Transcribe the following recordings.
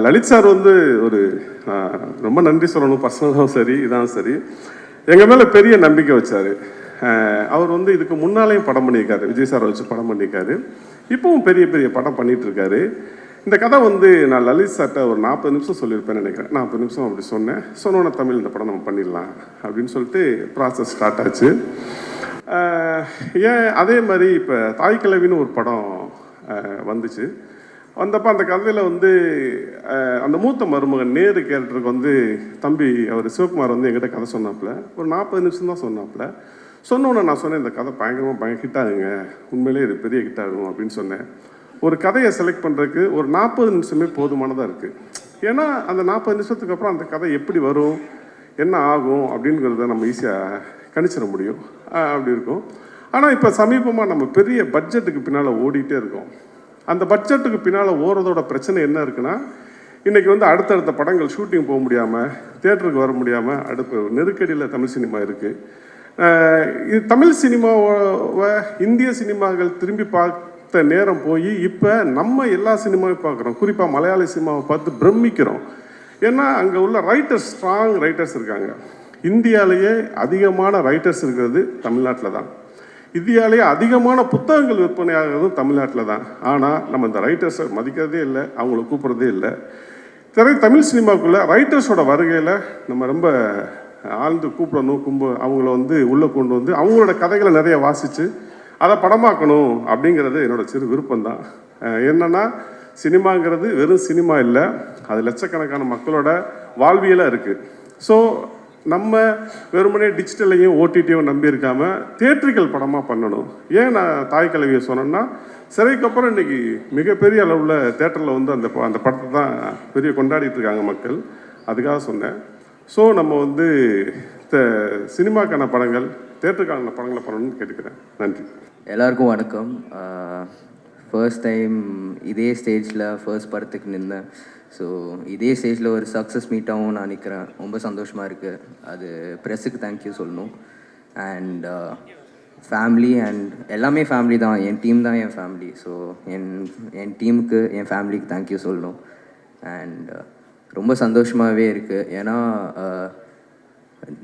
Lalit sir வந்து ஒரு ரொம்ப நன்றி சொல்லணும். பர்சனலாகவும் சரி, இதான் சரி, எங்கள் மேலே பெரிய நம்பிக்கை வச்சார். அவர் வந்து இதுக்கு முன்னாலேயும் படம் பண்ணியிருக்காரு, விஜய் சாரை வச்சு படம் பண்ணியிருக்காரு. இப்போவும் பெரிய பெரிய படம் பண்ணிகிட்ருக்காரு. இந்த கதை வந்து நான் லலித் சார்கிட்ட ஒரு 40 நிமிஷம் சொல்லியிருப்பேன்னு நினைக்கிறேன். 40 நிமிஷம் அப்படி சொன்னோன்னே தமிழ் இந்த படம் நம்ம பண்ணிடலாம் அப்படின்னு சொல்லிட்டு ப்ராசஸ் ஸ்டார்ட் ஆச்சு. ஏன் அதே மாதிரி இப்போ தாய் கிழவின்னு ஒரு படம் வந்துச்சு. வந்தப்போ அந்த கதையில் வந்து அந்த மூத்த மருமகன் நேரு கேரக்டருக்கு வந்து தம்பி அவர் சிவகுமார் வந்து எங்கிட்ட கதை சொன்னாப்புல. ஒரு 40 நிமிஷம் தான் சொன்னாப்புல. சொன்னோன்னே நான் சொன்னேன், இந்த கதை பயங்கரமாக ஹிட் ஆகுங்க, உண்மையிலே இது பெரிய ஹிட் ஆகும் அப்படின்னு சொன்னேன். ஒரு கதையை செலக்ட் பண்ணுறதுக்கு ஒரு 40 நிமிஷமே போதுமானதாக இருக்குது. ஏன்னா அந்த 40 நிமிஷத்துக்கு அப்புறம் அந்த கதை எப்படி வரும், என்ன ஆகும் அப்படிங்கிறத நம்ம ஈஸியாக கணிச்சிட முடியும். அப்படி இருக்கும். ஆனால் இப்போ சமீபமாக நம்ம பெரிய பட்ஜெட்டுக்கு பின்னால் ஓடிட்டே இருக்கோம். அந்த பட்ஜெட்டுக்கு பின்னால் ஓடுறதோட பிரச்சனை என்ன இருக்குன்னா, இன்றைக்கி வந்து அடுத்தடுத்த படங்கள் ஷூட்டிங் போக முடியாமல், தியேட்டருக்கு வர முடியாமல் அடுப்பு நெருக்கடியில் தமிழ் சினிமா இருக்குது. இது தமிழ் சினிமாவை இந்திய சினிமாக்கள் திரும்பி பார்த்த நேரம் போய் இப்போ நம்ம எல்லா சினிமாவையும் பார்க்குறோம். குறிப்பாக மலையாள சினிமாவை பார்த்து பிரமிக்கிறோம். ஏன்னா அங்கே உள்ள ரைட்டர்ஸ், ஸ்ட்ராங் ரைட்டர்ஸ் இருக்காங்க. இந்தியாவிலேயே அதிகமான ரைட்டர்ஸ் இருக்கிறது தமிழ்நாட்டில் தான். இந்தியாவிலேயே அதிகமான புத்தகங்கள் விற்பனை ஆகிறதும் தமிழ்நாட்டில் தான். ஆனால் நம்ம இந்த ரைட்டர்ஸை மதிக்கிறதே இல்லை, அவங்கள கூப்பிட்றதே இல்லை. தமிழ் சினிமாவுக்குள்ளே ரைட்டர்ஸோட வருகையில் நம்ம ரொம்ப ஆழ்ந்து கூப்பிடணும். அவங்கள வந்து உள்ளே கொண்டு வந்து அவங்களோட கதைகளை நிறைய வாசித்து அதை படமாக்கணும் அப்படிங்கிறது என்னோடய சிறு விருப்பம்தான். என்னென்னா, சினிமாங்கிறது வெறும் சினிமா இல்லை, அது லட்சக்கணக்கான மக்களோட வாழ்வியலாக இருக்குது. ஸோ நம்ம வெறுமனே டிஜிட்டலையும் ஓடிடியும் நம்பி இருக்காமல் தியேட்டர்கள் படமாக பண்ணணும். ஏன் நான் தாய் கிழவியை சொன்னேன்னா, சிறைக்கு அப்புறம் இன்றைக்கி மிகப்பெரிய அளவில் தேட்டரில் வந்து அந்த படத்தை தான் பெரிய கொண்டாடிட்டு இருக்காங்க மக்கள். அதுக்காக சொன்னேன். ஸோ நம்ம வந்து சினிமாக்கான படங்கள், தேட்டருக்கான படங்களை பண்ணணும்னு கேட்டுக்கிறேன். நன்றி. எல்லாருக்கும் வணக்கம். ஃபர்ஸ்ட் டைம் இதே ஸ்டேஜில் ஃபர்ஸ்ட் படத்துக்கு நின்றேன். ஸோ இதே ஸ்டேஜில் ஒரு சக்ஸஸ் மீட்டாகவும் நான் நிற்கிறேன். ரொம்ப சந்தோஷமாக இருக்குது. அது ப்ரெஸ்ஸுக்கு தேங்க்யூ சொல்லணும். அண்ட் ஃபேமிலி அண்ட் எல்லாமே ஃபேமிலி தான். என் டீம் தான் என் ஃபேமிலி. ஸோ என் டீமுக்கு, என் ஃபேமிலிக்கு தேங்க்யூ சொல்லணும். அண்ட் ரொம்ப சந்தோஷமாகவே இருக்குது. ஏன்னா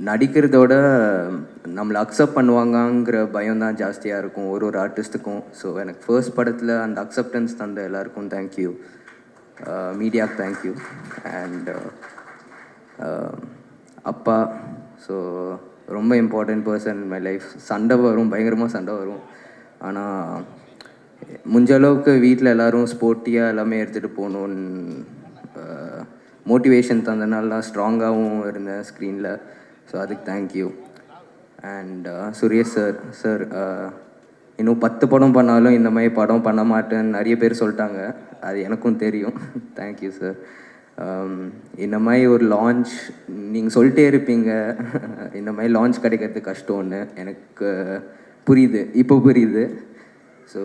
நடிக்கிறதோட நம்மளை அக்செப்ட் பண்ணுவாங்கங்கிற பயம் தான் ஜாஸ்தியாக இருக்கும் ஒரு ஆர்டிஸ்ட்டுக்கும். ஸோ எனக்கு ஃபர்ஸ்ட் படத்தில் அந்த அக்செப்டன்ஸ் தந்த எல்லாருக்கும் தேங்க்யூ. மீடியாவுக்கு தேங்க்யூ. அண்ட் அப்பா, ஸோ ரொம்ப important person in my life. சண்டை வரும், பயங்கரமாக சண்டை வரும். ஆனால் முடிஞ்ச அளவுக்கு வீட்டில் எல்லோரும் ஸ்போர்ட்டியாக எல்லாமே எடுத்துகிட்டு போகணுன்னு மோட்டிவேஷன் தந்தனால நான் ஸ்ட்ராங்காகவும் இருந்தேன் ஸ்க்ரீனில். ஸோ அதுக்கு தேங்க்யூ. அண்ட் சுரேஷ் சார் இன்னும் 10 படம் பண்ணாலும் இந்த மாதிரி படம் பண்ண மாட்டேன்னு நிறைய பேர் சொல்லிட்டாங்க. அது எனக்கும் தெரியும். Thank you sir. இந்த மாதிரி ஒரு லான்ச் நீங்கள் சொல்லிட்டே இருப்பீங்க, இந்த மாதிரி லான்ச் கிடைக்கிறது கஷ்டம்னு எனக்கு புரியுது, இப்போ புரியுது. ஸோ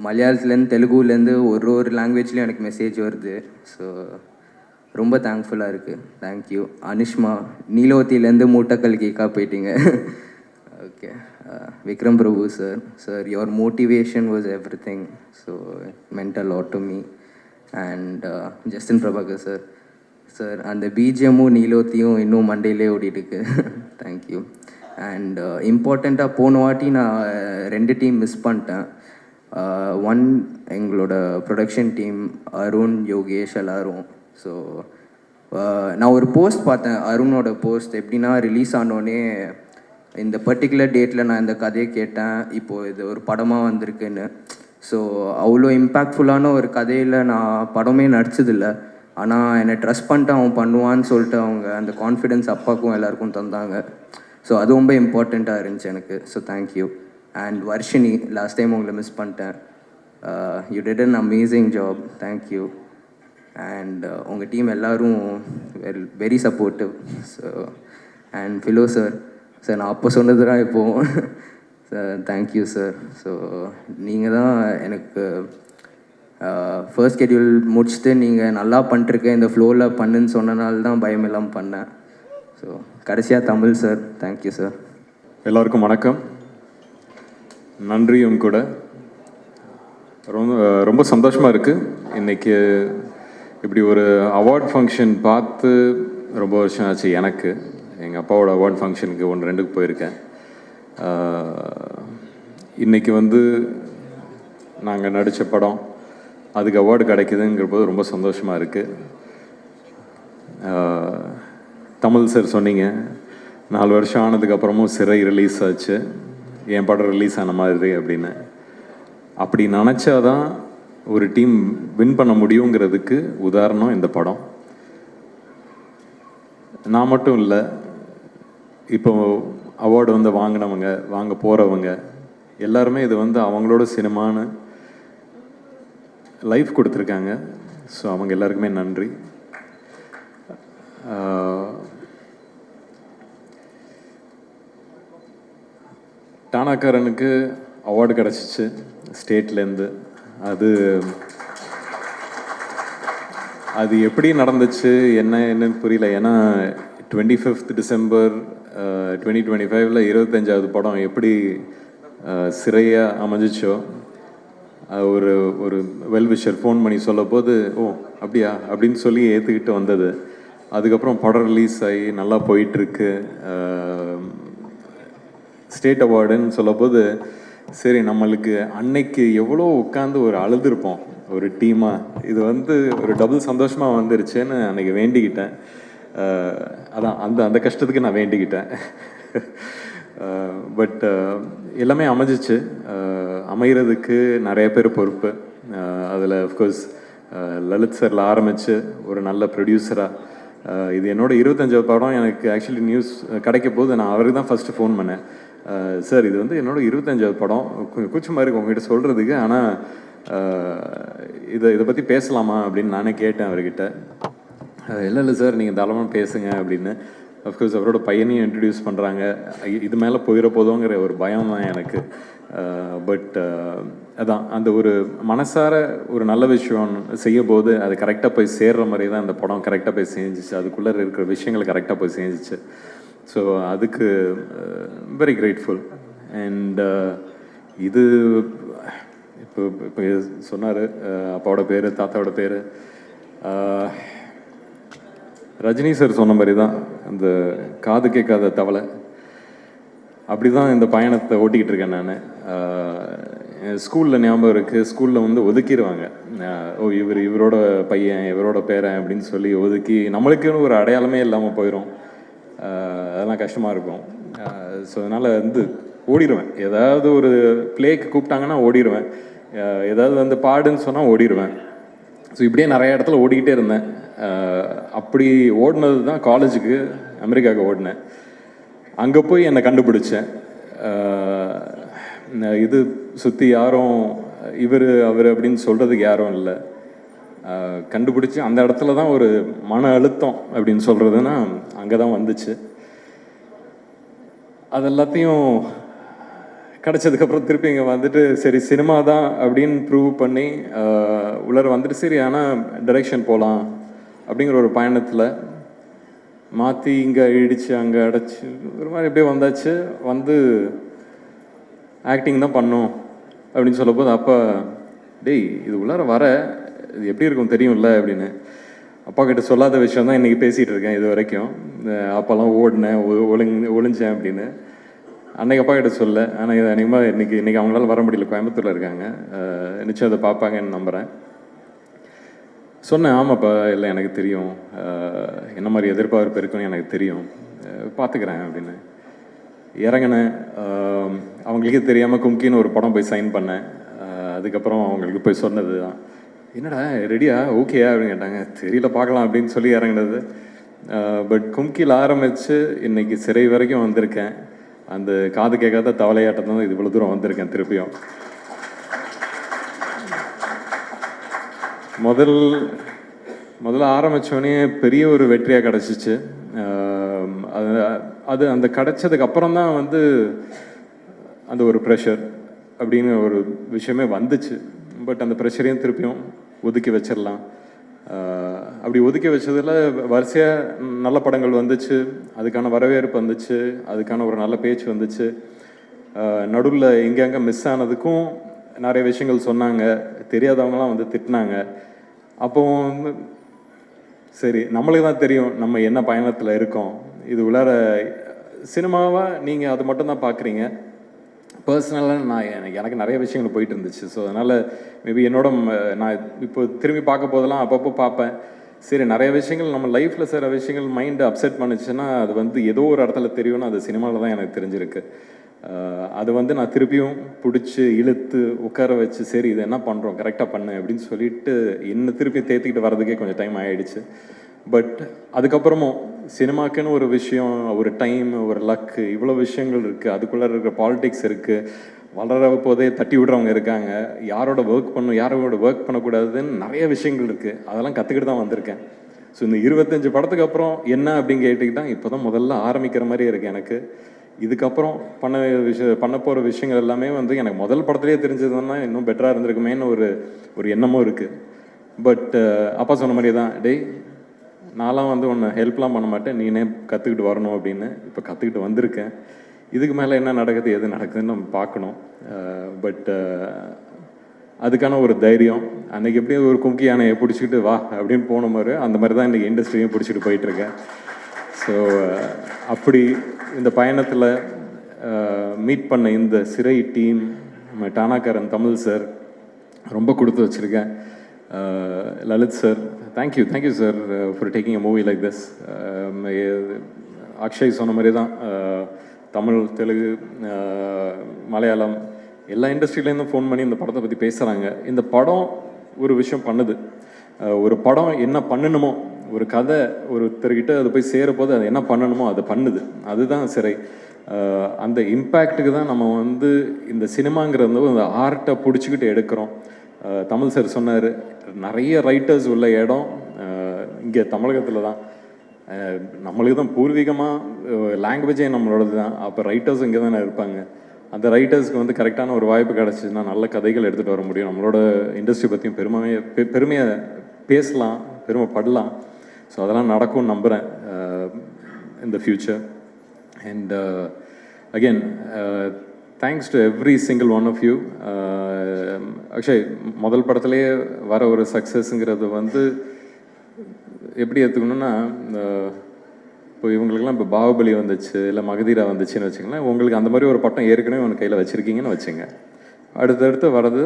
மலையாளத்துலேருந்து தெலுங்குலேருந்து ஒரு லாங்குவேஜ்லேயும் எனக்கு மெசேஜ் வருது. ஸோ ரொம்ப தேங்க்ஃபுல்லாக இருக்குது. தேங்க்யூ. அனுஷ்மா, நீலோத்திலேருந்து மூட்டக்கல் கேக்கா போயிட்டீங்க. Okay. Vikram Prabhu sir, your motivation was everything. So meant a lot to me. And Justin Prabhakar sir அந்த பிஜிஎம்மும் நீலோத்தியும் இன்னும் மண்டேலே ஓடிட்டுருக்கு. தேங்க்யூ. அண்ட் இம்பார்ட்டண்ட்டாக போன வாட்டி நான் 2 டீம் மிஸ் பண்ணிட்டேன். ஒன் எங்களோட ப்ரொடக்ஷன் டீம், அருண், யோகேஷ் எல்லோரும். ஸோ நான் ஒரு போஸ்ட் பார்த்தேன், அருணோட போஸ்ட். எப்படின்னா, ரிலீஸ் ஆனோடனே இந்த பர்டிகுலர் டேட்டில் நான் இந்த கதையை கேட்டேன், இப்போது இது ஒரு படமாக வந்திருக்குன்னு. ஸோ அவ்வளோ இம்பேக்ட்ஃபுல்லான ஒரு கதையில் நான் படமே நடிச்சதில்லை. ஆனால் என்னை ட்ரஸ்ட் பண்ணிட்டு அவன் பண்ணுவான்னு சொல்லிட்டு அவங்க அந்த கான்ஃபிடென்ஸ் அப்பாவுக்கும் எல்லாருக்கும் தந்தாங்க. ஸோ அது ரொம்ப இம்பார்ட்டண்ட்டாக இருந்துச்சு எனக்கு. So thank you. And Varshini, last time உங்களை மிஸ் பண்ணிட்டேன். You did an amazing job. Thank you. And உங்கள் டீம் எல்லோரும் very supportive. So and Philo sir, நான் அப்போ சொன்னது தான் இப்போது. Sir thank you sir. ஸோ நீங்கள் தான் எனக்கு ஃபர்ஸ்ட் ஸ்கெட்யூல் முடிச்சுட்டு நீங்கள் நல்லா பண்ணிட்டுருக்க, இந்த ஃப்ளோவில் பண்ணுன்னு சொன்னனால தான் பயம் இல்லாமல் பண்ணேன். ஸோ கடைசியாக தமிழ் சார், தேங்க்யூ சார். எல்லோருக்கும் வணக்கம். நன்றியும் கூட. ரொம்ப சந்தோஷமாக இருக்குது. இன்றைக்கி இப்படி ஒரு அவார்ட் ஃபங்க்ஷன் பார்த்து ரொம்ப வருஷம் ஆச்சு எனக்கு. எங்கள் அப்பாவோட அவார்ட் ஃபங்க்ஷனுக்கு 1-2க்கு போயிருக்கேன். இன்றைக்கி வந்து நாங்கள் நடித்த படம் அதுக்கு அவார்டு கிடைக்குதுங்கிற போது ரொம்ப சந்தோஷமாக இருக்குது. தமிழ் சார் சொன்னீங்க 4 வருஷம் ஆனதுக்கப்புறமும் சிறை ரிலீஸ் ஆச்சு, என் படம் ரிலீஸ் ஆன மாதிரி அப்படின்னு. அப்படி நினச்சாதான் ஒரு டீம் வின் பண்ண முடியுங்கிறதுக்கு உதாரணம் இந்த படம். நான் மட்டும் இல்லை, இப்போ அவார்டு வந்து வாங்கினவங்க, வாங்க போகிறவங்க எல்லாருமே இது வந்து அவங்களோட சினிமான்னு லைஃப் கொடுத்துருக்காங்க. ஸோ அவங்க எல்லாருக்குமே நன்றி. டானாக்காரனுக்கு அவார்டு கிடச்சிச்சு ஸ்டேட்லேருந்து. அது எப்படி நடந்துச்சு என்னன்னு புரியல. ஏன்னா 25th December 2025 25வது படம் எப்படி சிறையாக அமைஞ்சிச்சோ, ஒரு ஒரு வெல்விஷர் ஃபோன் பண்ணி சொல்ல போது ஓ அப்படியா அப்படின்னு சொல்லி ஏற்றுக்கிட்டு வந்தது. அதுக்கப்புறம் படம் ரிலீஸ் ஆகி நல்லா போயிட்டுருக்கு. ஸ்டேட் அவார்டுன்னு சொல்லப்போது சரி, நம்மளுக்கு அன்னைக்கு எவ்வளோ உட்காந்து ஒரு அழுதுருப்போம் ஒரு டீமாக. இது வந்து ஒரு டபுள் சந்தோஷமாக வந்துருச்சுன்னு அன்றைக்கி வேண்டிக்கிட்டேன். அதான் அந்த கஷ்டத்துக்கு நான் வேண்டிக்கிட்டேன். பட் எல்லாமே அமைஞ்சிச்சு. அமைகிறதுக்கு நிறைய பேர் பொறுப்பு. அதில் அஃப்கோர்ஸ் லலித் சாரில் ஆரம்பித்து ஒரு நல்ல ப்ரொடியூசராக, இது என்னோட 25வது படம். எனக்கு ஆக்சுவலி நியூஸ் கிடைக்க போது நான் அவருக்கு தான் ஃபஸ்ட்டு ஃபோன் பண்ணேன். சார் இது வந்து என்னோட 25வது படம், கொஞ்சம் கூச்சமாக இருக்குது உங்ககிட்ட சொல்கிறதுக்கு, ஆனால் இதை பற்றி பேசலாமா அப்படின்னு நானே கேட்டேன் அவர்கிட்ட. இல்லை சார் நீங்கள் தாராளமாக பேசுங்க அப்படின்னு. அஃப்கோர்ஸ் அவரோட பையனையும் இன்ட்ரடியூஸ் பண்ணுறாங்க. இது மேலே போயிட போதோங்கிற ஒரு பயம் தான் எனக்கு. பட் அதான் அந்த ஒரு மனசார ஒரு நல்ல விஷயம் செய்யும் போது அது கரெக்டாக போய் சேர்ற மாதிரி தான் அந்த படம் கரெக்டாக போய் செஞ்சிச்சு. அதுக்குள்ளே இருக்கிற விஷயங்கள் கரெக்டாக போய் செஞ்சிச்சு. ஸோ அதுக்கு வெரி கிரேட்ஃபுல். அண்ட் இது இப்போ சொன்னார் அப்பாவோட பேர், தாத்தாவோட பேர். ரஜினி சார் சொன்ன மாதிரி தான் அந்த காது கேட்காத தவளை, அப்படி தான் இந்த பயணத்தை ஓட்டிக்கிட்டு இருக்கேன் நான். ஸ்கூலில் ஞாபகம் இருக்குது, ஸ்கூலில் வந்து ஒதுக்கிடுவாங்க. ஓ இவரோட பையன், இவரோட பேரன் அப்படின்னு சொல்லி ஒதுக்கி நம்மளுக்குன்னு ஒரு அடையாளமே இல்லாமல் போயிடும். அதெல்லாம் கஷ்டமாக இருக்கும். ஸோ அதனால் வந்து ஓடிடுவேன். ஏதாவது ஒரு ப்ளேக்கு கூப்பிட்டாங்கன்னா ஓடிடுவேன். ஏதாவது வந்து பாடுன்னு சொன்னால் ஓடிடுவேன். ஸோ இப்படியே நிறைய இடத்துல ஓடிக்கிட்டே இருந்தேன். அப்படி ஓடினது தான் காலேஜுக்கு அமெரிக்காவுக்கு ஓடினேன். அங்கே போய் என்னை கண்டுபிடிச்சேன். இது சுற்றி யாரும் அவர் அப்படின்னு சொல்கிறதுக்கு யாரும் இல்லை. கண்டுபிடிச்சி அந்த இடத்துல தான் ஒரு மன அழுத்தம் அப்படின்னு சொல்கிறதுனா அங்கே தான் வந்துச்சு. அது எல்லாத்தையும் கிடச்சதுக்கப்புறம் திருப்பி இங்கே வந்துட்டு சரி சினிமா தான் அப்படின்னு ப்ரூவ் பண்ணி உள்ளர வந்துட்டு சரி ஆனால் டைரெக்ஷன் போகலாம் அப்படிங்கிற ஒரு பயணத்தில் மாற்றி இங்கே இடித்து அங்கே அடைச்சி ஒரு மாதிரி எப்படியே வந்தாச்சு. வந்து ஆக்டிங் தான் பண்ணோம் அப்படின்னு சொல்லும்போது அப்பா டேய் இது உள்ளார வர இது எப்படி இருக்கும் தெரியும்ல அப்படின்னு. அப்பா கிட்ட சொல்லாத விஷயம் தான் இன்றைக்கி பேசிகிட்டு இருக்கேன் இது வரைக்கும். அப்போல்லாம் ஓடினேன், ஒளிஞ்சேன் அப்படின்னு. அன்றைக்கி அப்பா கிட்ட சொல்ல, ஆனால் இது அநேகமாக இன்றைக்கி அவங்களால வர முடியல, கோயம்புத்தூரில் இருக்காங்க. நிச்சயம் அதை பார்ப்பாங்கன்னு நம்புகிறேன். சொன்னேன் ஆமாப்பா, இல்லை எனக்கு தெரியும், என்ன மாதிரி எதிர்பார்ப்பு இருக்குன்னு எனக்கு தெரியும், பார்த்துக்கிறேன் அப்படின்னு. இறங்கினேன். அவங்களுக்கே தெரியாமல் கும்கின்னு ஒரு படம் போய் சைன் பண்ணேன். அதுக்கப்புறம் அவங்களுக்கு போய் சொன்னது தான், என்னடா ரெடியா ஓகேயா அப்படின்னு கேட்டாங்க. தெரியல பார்க்கலாம் அப்படின்னு சொல்லி இறங்கினது. பட் கும்கியில் ஆரம்பித்து இன்றைக்கி சிறை வரைக்கும் வந்திருக்கேன். அந்த காது கேட்காத தவளையாட்டம் தான் இது இவ்வளோ தூரம் வந்திருக்கேன். திருப்பியும் முதல்ல ஆரம்பித்தோடனே பெரிய ஒரு வெற்றியாக கிடச்சிச்சு. அது அந்த கிடச்சதுக்கு அப்புறம் தான் வந்து அந்த ஒரு ப்ரெஷர் அப்படின்னு ஒரு விஷயமே வந்துச்சு. பட் அந்த ப்ரெஷரையும் திருப்பியும் ஒதுக்கி வச்சிடலாம். அப்படி ஒதுக்கி வச்சதில் வரிசையாக நல்ல படங்கள் வந்துச்சு, அதுக்கான வரவேற்பு வந்துச்சு, அதுக்கான ஒரு நல்ல பேச்சு வந்துச்சு. நடுவில் எங்கெங்கே மிஸ் ஆனதுக்கும் நிறைய விஷயங்கள் சொன்னாங்க, தெரியாதவங்களாம் வந்து திட்டினாங்க. அப்போ சரி நம்மளுக்கு தான் தெரியும் நம்ம என்ன பயணத்தில் இருக்கோம். இது உள்ளார சினிமாவாக நீங்கள் அது மட்டும்தான் பார்க்குறீங்க. பர்சனலாக எனக்கு நிறைய விஷயங்கள் போயிட்டு இருந்துச்சு. ஸோ அதனால் மேபி நான் இப்போ திரும்பி பார்க்க போதெல்லாம் அப்பப்போ பார்ப்பேன். சரி நிறைய விஷயங்கள் நம்ம லைஃப்பில் சில விஷயங்கள் மைண்டு அப்செட் பண்ணுச்சுன்னா அது வந்து ஏதோ ஒரு இடத்துல தெரியும்னு அது சினிமாவில் தான் எனக்கு தெரிஞ்சிருக்கு. அது வந்து நான் திருப்பியும் பிடிச்சி இழுத்து உட்கார வச்சு சரி இது என்ன பண்ணுறோம் கரெக்டாக பண்ணு அப்படின்னு சொல்லிட்டு என்னை திருப்பி தேர்த்திக்கிட்டு வர்றதுக்கே கொஞ்சம் டைம் ஆகிடுச்சு. பட் அதுக்கப்புறமும் சினிமாக்குன்னு ஒரு விஷயம், ஒரு டைம், ஒரு லக்கு, இவ்வளோ விஷயங்கள் இருக்குது. அதுக்குள்ளே இருக்கிற பாலிடிக்ஸ் இருக்குது. வளர போதே தட்டி விடுறவங்க இருக்காங்க. யாரோட ஒர்க் பண்ணக்கூடாதுன்னு நிறைய விஷயங்கள் இருக்குது. அதெல்லாம் கற்றுக்கிட்டு தான் வந்திருக்கேன். ஸோ இந்த 25 படத்துக்கு அப்புறம் என்ன அப்படின்னு கேட்டுக்கிட்டால் இப்போ தான் முதல்ல ஆரம்பிக்கிற மாதிரி இருக்குது எனக்கு. இதுக்கப்புறம் பண்ண போகிற விஷயங்கள் எல்லாமே வந்து எனக்கு முதல் படத்துலேயே தெரிஞ்சதுன்னா இன்னும் பெட்டராக இருந்திருக்குமேன்னு ஒரு எண்ணமும் இருக்குது. பட் அப்பா சொன்ன மாதிரியே தான், டேய் நான்லாம் வந்து உன்னை ஹெல்ப்லாம் பண்ண மாட்டேன், நீனே கற்றுக்கிட்டு வரணும் அப்படின்னு. இப்போ கற்றுக்கிட்டு வந்திருக்கேன். இதுக்கு மேலே என்ன நடக்குது எது நடக்குதுன்னு நம்ம பார்க்கணும். பட் அதுக்கான ஒரு தைரியம் அன்றைக்கி எப்படியும் ஒரு கும்கி யானையை பிடிச்சிக்கிட்டு வா அப்படின்னு போன மாதிரி அந்த மாதிரி தான் இன்றைக்கி இண்டஸ்ட்ரியும் பிடிச்சிட்டு போயிட்டுருக்கேன். ஸோ அப்படி இந்த பயணத்தில் மீட் பண்ண இந்த சிறை டீம், நம்ம டானாக்காரன் தமிழ் சார் ரொம்ப கொடுத்து வச்சுருக்கேன். Lalit sir, thank you sir for taking a movie like this. Akshay சொன்ன மாதிரி தான் தமிழ், தெலுங்கு, மலையாளம் எல்லா இண்டஸ்ட்ரியிலேருந்தும் ஃபோன் பண்ணி இந்த படத்தை பற்றி பேசுகிறாங்க. இந்த படம் ஒரு விஷயம் பண்ணுது. ஒரு படம் என்ன பண்ணணுமோ, ஒரு கதை ஒருத்தர்கிட்ட அது போய் சேரப்போது அது என்ன பண்ணணுமோ அதை பண்ணுது. அதுதான் சிறை. அந்த இம்பேக்ட்டுக்கு தான் நம்ம வந்து இந்த சினிமாங்கிறது அந்த ஆர்ட்டை பிடிச்சிக்கிட்டு எடுக்கிறோம். தமிழ் சார் சொன்னார், நிறைய ரைட்டர்ஸ் உள்ள இடம் இங்கே தமிழகத்தில் தான். நம்மளுக்கு தான் பூர்வீகமாக லாங்குவேஜே நம்மளோடது தான். அப்போ ரைட்டர்ஸ் இங்கே தானே இருப்பாங்க. அந்த ரைட்டர்ஸ்க்கு வந்து கரெக்டான ஒரு வாய்ப்பு கிடச்சிதுன்னா நல்ல கதைகள் எடுத்துகிட்டு வர முடியும். நம்மளோட இண்டஸ்ட்ரி பற்றியும் பெருமையாக பேசலாம், பெருமைப்படலாம். ஸோ அதெல்லாம் நடக்கும்னு நம்புகிறேன் in the future. And again, thanks to every single one of you. Actually முதல் படத்துலேயே வர ஒரு சக்ஸஸ்ங்கிறது வந்து எப்படி எடுத்துக்கணுன்னா, இப்போ இவங்களுக்குலாம் இப்போ பாகுபலி வந்துச்சு, இல்லை மகதீரா வந்துச்சுன்னு வச்சுங்களேன். உங்களுக்கு அந்த மாதிரி ஒரு பட்டம் ஏற்கனவே உங்கள் கையில் வச்சுருக்கீங்கன்னு வச்சுங்க. அடுத்தடுத்து வர்றது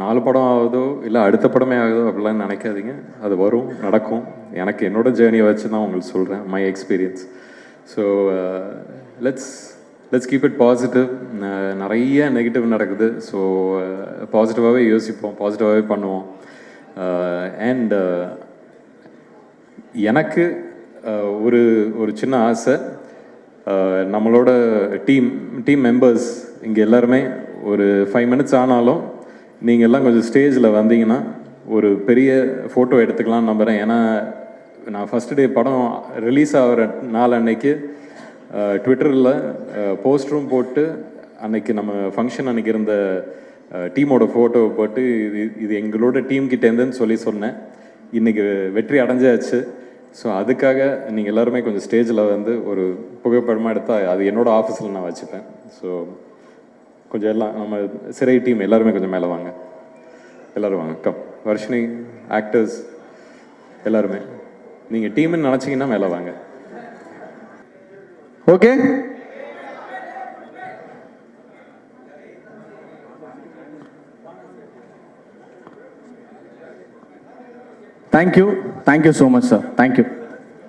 4 படம் ஆகுதோ இல்லை அடுத்த படமே ஆகுதோ அப்படிலாம் நினைக்காதீங்க. அது வரும், நடக்கும். எனக்கு என்னோடய ஜேர்னியை வச்சு தான் உங்களுக்கு சொல்கிறேன், my experience. So let's keep it positive. நிறைய நெகட்டிவ் நடக்குது. ஸோ பாசிட்டிவாகவே யோசிப்போம், பாசிட்டிவாகவே பண்ணுவோம். அண்ட் எனக்கு ஒரு சின்ன ஆசை, நம்மளோட டீம் மெம்பர்ஸ் இங்கே எல்லாருமே ஒரு 5 minutes ஆனாலும் நீங்கள் எல்லாம் கொஞ்சம் ஸ்டேஜில் வந்தீங்கன்னா ஒரு பெரிய ஃபோட்டோ எடுத்துக்கலாம்னு நம்புகிறேன். ஏன்னா நான் ஃபஸ்ட் டே படம் ரிலீஸ் ஆகிற நாள் அன்னைக்கு ட்விட்டரில் போஸ்டரும் போட்டு அன்னைக்கு நம்ம ஃபங்க்ஷன் அன்றைக்கி இருந்த டீமோட ஃபோட்டோவை போட்டு இது எங்களோட டீம்கிட்டேருந்துன்னு சொன்னேன். இன்றைக்கி வெற்றி அடைஞ்சாச்சு. ஸோ அதுக்காக நீங்கள் எல்லாருமே கொஞ்சம் ஸ்டேஜில் வந்து ஒரு புகைப்படமாக எடுத்தால் அது என்னோடய ஆஃபீஸில் நான் வச்சுப்பேன். ஸோ கொஞ்சம் எல்லாம் நம்ம சிறை டீம் எல்லாருமே கொஞ்சம் மேலே வாங்க, எல்லோரும் வாங்க. கம் வர்ஷினி, ஆக்டர்ஸ் எல்லாருமே நீங்கள் டீம்னு நினச்சிங்கன்னா மேலே வாங்க. Okay, thank you so much sir, thank you.